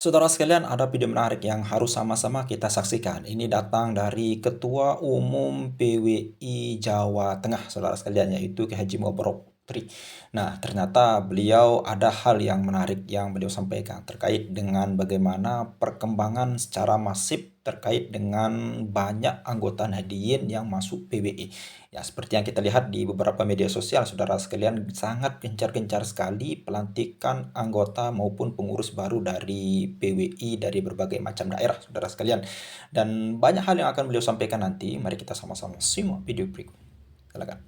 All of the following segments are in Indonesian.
Saudara sekalian, ada video menarik yang harus sama-sama kita saksikan. Ini datang dari Ketua Umum PWI Jawa Tengah, saudara sekalian, yaitu Ki Haji Mubarok Tri. Nah, ternyata beliau ada hal yang menarik yang beliau sampaikan terkait dengan bagaimana perkembangan secara masif terkait dengan banyak anggota Nahdliyin yang masuk PWI. Ya, seperti yang kita lihat di beberapa media sosial, saudara sekalian, sangat gencar-gencar sekali pelantikan anggota maupun pengurus baru dari PWI dari berbagai macam daerah, saudara sekalian. Dan banyak hal yang akan beliau sampaikan nanti. Mari kita sama-sama simak video berikut. Silakan.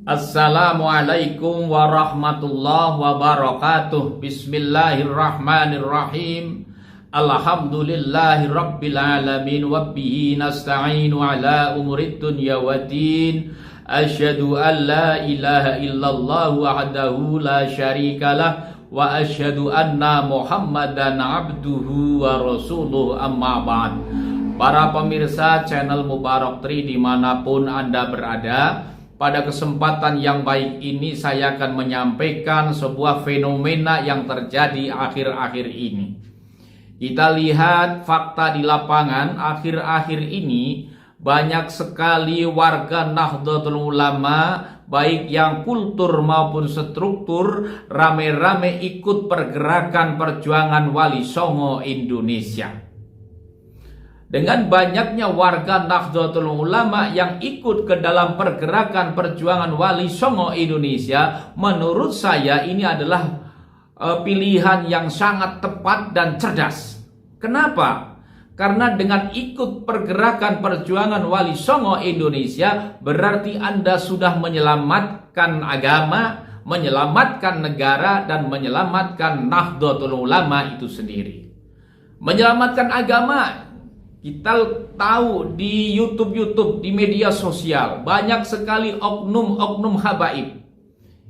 Assalamualaikum warahmatullahi wabarakatuh. Bismillahirrahmanirrahim. Alhamdulillahi rabbil alamin wa bihi nasta'inu ala umurid dunya waddin. Asyhadu an la ilaha illallah wahdahu la syarikalah wa asyhadu anna Muhammadan abduhu wa rasuluh, amma ba'd. Para pemirsa channel Mubarok Tri dimanapun Anda berada, pada kesempatan yang baik ini saya akan menyampaikan sebuah fenomena yang terjadi akhir-akhir ini. Kita lihat fakta di lapangan akhir-akhir ini, banyak sekali warga Nahdlatul Ulama, baik yang kultur maupun struktur, rame-rame ikut pergerakan perjuangan Wali Songo Indonesia. Dengan banyaknya warga Nahdlatul Ulama yang ikut ke dalam pergerakan perjuangan Wali Songo Indonesia, menurut saya ini adalah pilihan yang sangat tepat dan cerdas. Kenapa? Karena dengan ikut pergerakan perjuangan Wali Songo Indonesia, berarti Anda sudah menyelamatkan agama, menyelamatkan negara, dan menyelamatkan Nahdlatul Ulama itu sendiri. Menyelamatkan agama, kita tahu di YouTube, di media sosial, banyak sekali oknum-oknum habaib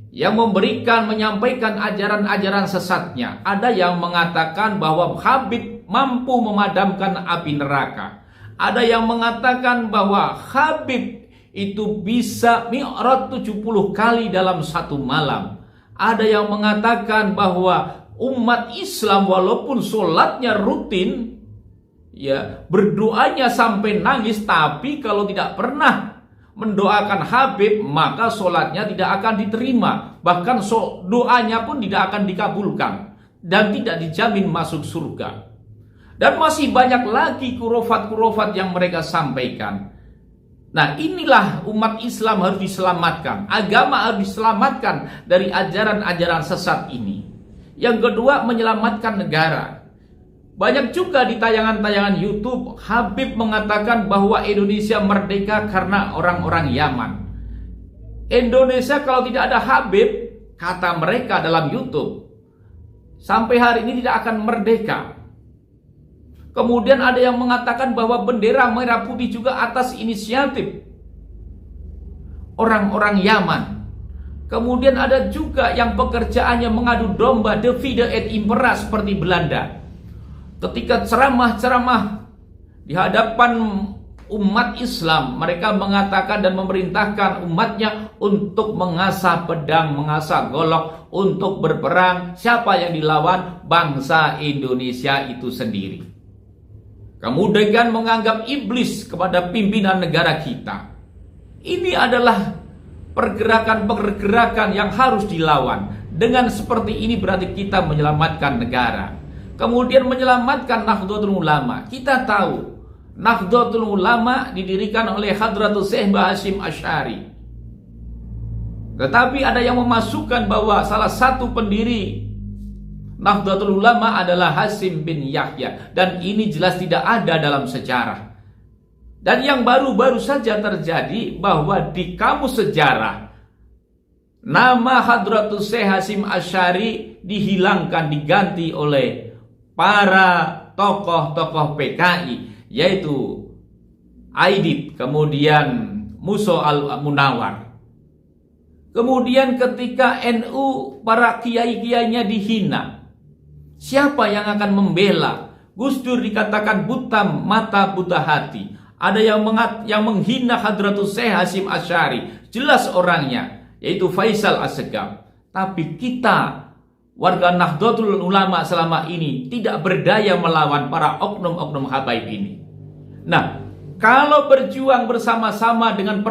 yang menyampaikan ajaran-ajaran sesatnya. Ada yang mengatakan bahwa Habib mampu memadamkan api neraka. Ada yang mengatakan bahwa Habib itu bisa mi'raj 70 kali dalam satu malam. Ada yang mengatakan bahwa umat Islam walaupun sholatnya rutin, ya, berdoanya sampai nangis, tapi kalau tidak pernah mendoakan Habib, maka sholatnya tidak akan diterima. Bahkan doanya pun tidak akan dikabulkan dan tidak dijamin masuk surga. Dan masih banyak lagi kurofat-kurofat yang mereka sampaikan. Nah, inilah umat Islam harus diselamatkan. Agama harus diselamatkan dari ajaran-ajaran sesat ini. Yang kedua, menyelamatkan negara. Banyak juga di tayangan-tayangan YouTube, Habib mengatakan bahwa Indonesia merdeka karena orang-orang Yaman. Indonesia kalau tidak ada Habib, kata mereka dalam YouTube, sampai hari ini tidak akan merdeka. Kemudian ada yang mengatakan bahwa bendera merah putih juga atas inisiatif orang-orang Yaman. Kemudian ada juga yang pekerjaannya mengadu domba, divide et impera seperti Belanda. Ketika ceramah-ceramah di hadapan umat Islam, mereka mengatakan dan memerintahkan umatnya untuk mengasah pedang, mengasah golok, untuk berperang. Siapa yang dilawan? Bangsa Indonesia itu sendiri. Kemudian menganggap iblis kepada pimpinan negara kita. Ini adalah pergerakan-pergerakan yang harus dilawan. Dengan seperti ini berarti kita menyelamatkan negara. Kemudian menyelamatkan Nahdlatul Ulama. Kita tahu Nahdlatul Ulama didirikan oleh Hadratul Syekh Mbah Hasyim Asy'ari. Tetapi ada yang memasukkan bahwa salah satu pendiri Nahdlatul Ulama adalah Hasyim bin Yahya. Dan ini jelas tidak ada dalam sejarah. Dan yang baru-baru saja terjadi bahwa di kamus sejarah, nama Hadratul Syekh Hasyim Asy'ari dihilangkan, diganti oleh para tokoh-tokoh PKI, yaitu Aidit, kemudian Musa al-Munawar. Kemudian ketika NU, para kiai-kiainya dihina, siapa yang akan membela? Gus Dur dikatakan buta mata, buta hati. Ada yang menghina Hadratul Syekh Hasyim Asy'ari, jelas orangnya, yaitu Faisal Assegaf. Tapi kita warga Nahdlatul Ulama selama ini tidak berdaya melawan para oknum-oknum habaib ini. Nah, kalau berjuang bersama-sama dengan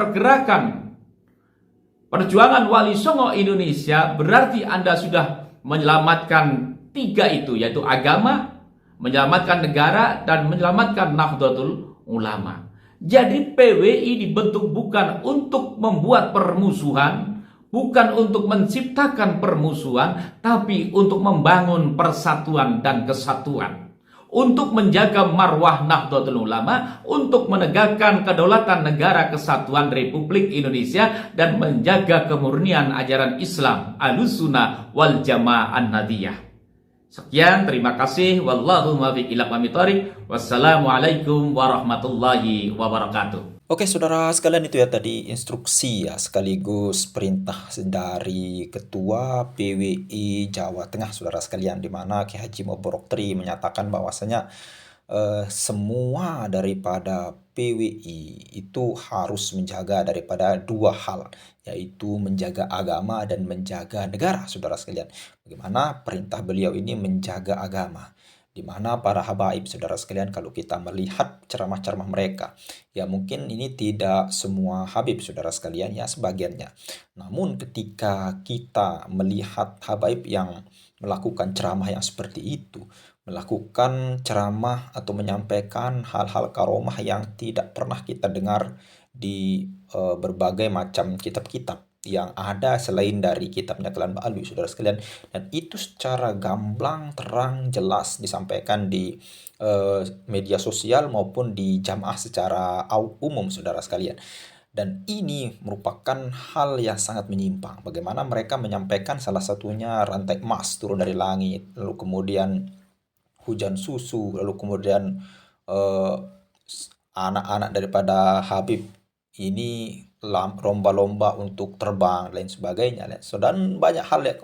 perjuangan Wali Songo Indonesia, berarti Anda sudah menyelamatkan tiga itu, yaitu agama, menyelamatkan negara, dan menyelamatkan Nahdlatul Ulama. Jadi PWI dibentuk bukan untuk membuat permusuhan, bukan untuk menciptakan permusuhan, tapi untuk membangun persatuan dan kesatuan. Untuk menjaga marwah Nahdlatul Ulama, untuk menegakkan kedaulatan negara kesatuan Republik Indonesia, dan menjaga kemurnian ajaran Islam Ahlussunnah wal Jamaah An-Nadiyah. Sekian, terima kasih. Wallahu muwaffiq ila aqwamit thoriq. Wassalamualaikum warahmatullahi wabarakatuh. Oke, saudara sekalian, itu ya tadi instruksi ya sekaligus perintah dari Ketua PWI Jawa Tengah, saudara sekalian, di mana Ki Haji Mubarok Tri menyatakan bahwasanya semua daripada PWI itu harus menjaga daripada dua hal, yaitu menjaga agama dan menjaga negara, saudara sekalian. Bagaimana perintah beliau ini menjaga agama? Di mana para habaib, saudara sekalian, kalau kita melihat ceramah-ceramah mereka, ya mungkin ini tidak semua habib, saudara sekalian, ya sebagiannya. Namun ketika kita melihat habaib yang melakukan ceramah yang seperti itu, melakukan ceramah atau menyampaikan hal-hal karomah yang tidak pernah kita dengar di berbagai macam kitab-kitab yang ada selain dari kitabnya Kelan Ba'alwi, saudara sekalian, dan itu secara gamblang, terang, jelas disampaikan di media sosial maupun di jamaah secara umum, saudara sekalian. Dan ini merupakan hal yang sangat menyimpang. Bagaimana mereka menyampaikan salah satunya rantai emas turun dari langit, lalu kemudian hujan susu, lalu kemudian eh, anak-anak daripada Habib ini lomba-lomba untuk terbang lain sebagainya, dan banyak hal ya,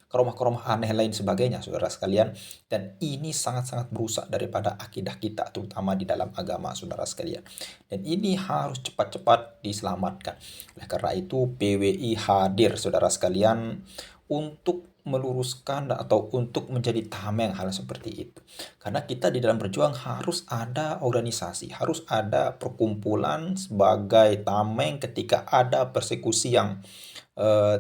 keromah-keromah aneh lain sebagainya, saudara sekalian. Dan ini sangat-sangat merusak daripada akidah kita, terutama di dalam agama, saudara sekalian. Dan ini harus cepat-cepat diselamatkan. Oleh karena itu PWI hadir, saudara sekalian, untuk meluruskan atau untuk menjadi tameng hal seperti itu. Karena kita di dalam berjuang harus ada organisasi, harus ada perkumpulan sebagai tameng ketika ada persekusi yang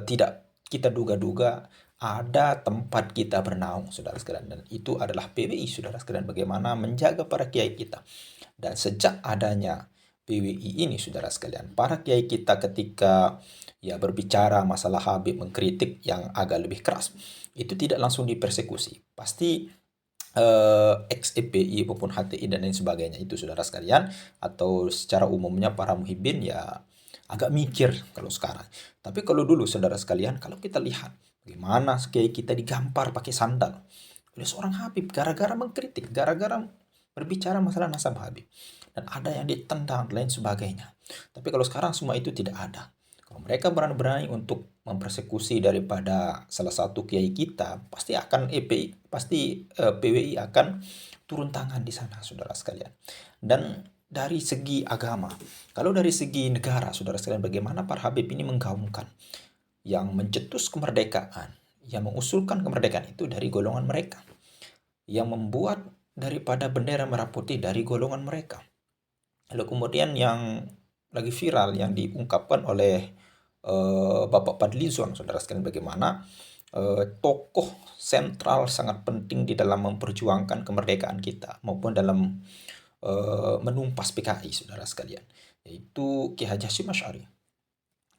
tidak kita duga-duga, ada tempat kita bernaung, saudara sekalian. Dan itu adalah PWI, saudara sekalian, bagaimana menjaga para kiai kita. Dan sejak adanya PWI ini, saudara sekalian, para kiai kita ketika ya berbicara masalah Habib, mengkritik yang agak lebih keras, itu tidak langsung dipersekusi. Pasti ex-FPI maupun HTI dan lain sebagainya itu, saudara sekalian, atau secara umumnya para muhibbin ya agak mikir kalau sekarang. Tapi kalau dulu, saudara sekalian, kalau kita lihat bagaimana kiai kita digampar pakai sandal oleh seorang Habib gara-gara mengkritik, gara-gara berbicara masalah nasab Habib, dan ada yang ditendang dan lain sebagainya. Tapi kalau sekarang semua itu tidak ada. Kalau mereka berani-berani untuk mempersekusi daripada salah satu kiai kita, pasti akan PWI akan turun tangan di sana, saudara sekalian. Dan dari segi agama, kalau dari segi negara, saudara sekalian, bagaimana para Habib ini menggaungkan yang mencetus kemerdekaan, yang mengusulkan kemerdekaan itu dari golongan mereka, yang membuat daripada bendera merah putih dari golongan mereka. Lalu kemudian yang lagi viral yang diungkapkan oleh Bapak Fadlizon, saudara sekalian, bagaimana tokoh sentral sangat penting di dalam memperjuangkan kemerdekaan kita maupun dalam menumpas PKI, saudara sekalian, yaitu Ki Haji Hasyim Asy'ari.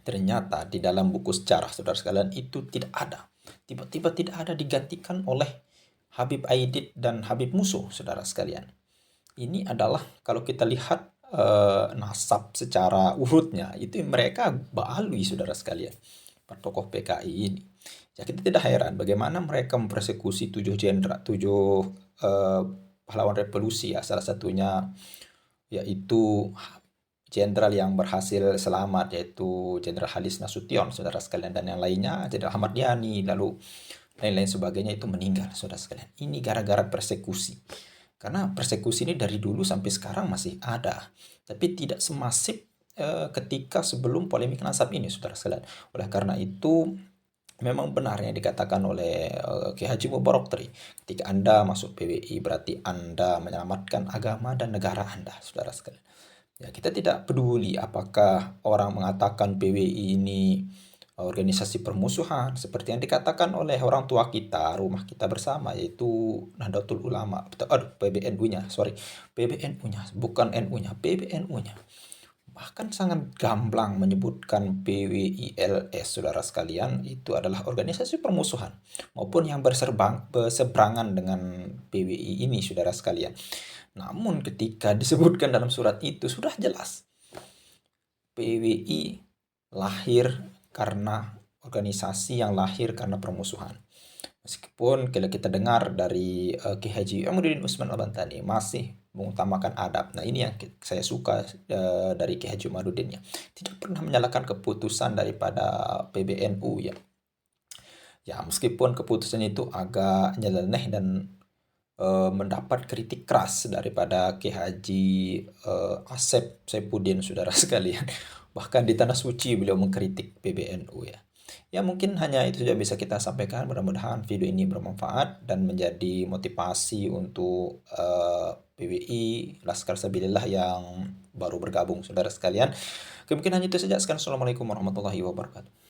Ternyata di dalam buku sejarah, saudara sekalian, itu tidak ada. Tiba-tiba tidak ada, digantikan oleh Habib Aidit dan Habib Musuh, saudara sekalian. Ini adalah kalau kita lihat nasab secara urutnya, itu mereka Ba'alwi, saudara sekalian, para tokoh PKI ini. Ya, kita tidak heran bagaimana mereka mempersekusi 7 pahlawan revolusi ya, salah satunya yaitu jenderal yang berhasil selamat, yaitu Jenderal Halis Nasution, saudara sekalian, dan yang lainnya Jenderal Ahmad Yani, lalu lain-lain sebagainya itu meninggal, saudara sekalian. Ini gara-gara persekusi. Karena persekusi ini dari dulu sampai sekarang masih ada, tapi tidak semasif ketika sebelum polemik nasab ini, saudara sekalian. Oleh karena itu memang benar yang dikatakan oleh Kiai Haji Mubarak Tri. Ketika Anda masuk PWI berarti Anda menyelamatkan agama dan negara Anda, saudara sekalian. Ya, kita tidak peduli apakah orang mengatakan PWI ini organisasi permusuhan seperti yang dikatakan oleh orang tua kita, rumah kita bersama, yaitu Nahdlatul Ulama, aduh PBNU-nya, sorry, PBNU-nya, bukan NU-nya, PBNU-nya. Bahkan sangat gamblang menyebutkan PWILS, saudara sekalian, itu adalah organisasi permusuhan maupun yang berseberangan dengan PWI ini, saudara sekalian. Namun ketika disebutkan dalam surat itu sudah jelas PWI lahir karena organisasi yang lahir karena permusuhan. Meskipun kalau kita dengar dari Ki Haji Imaduddin Usman Al-Bantani masih mengutamakan adab. Nah, ini yang saya suka dari Ki Haji Imaduddin ya. Tidak pernah menyalahkan keputusan daripada PBNU ya. Ya, meskipun keputusan itu agak nyeleneh dan mendapat kritik keras daripada Ki Haji Asep Saifuddin, saudara sekalian. Bahkan di Tanah Suci beliau mengkritik PBNU ya. Ya mungkin hanya itu saja bisa kita sampaikan. Mudah-mudahan video ini bermanfaat dan menjadi motivasi untuk PWI Laskar Sabilillah yang baru bergabung, saudara sekalian. Oke, mungkin hanya itu saja. Sekarang Assalamualaikum warahmatullahi wabarakatuh.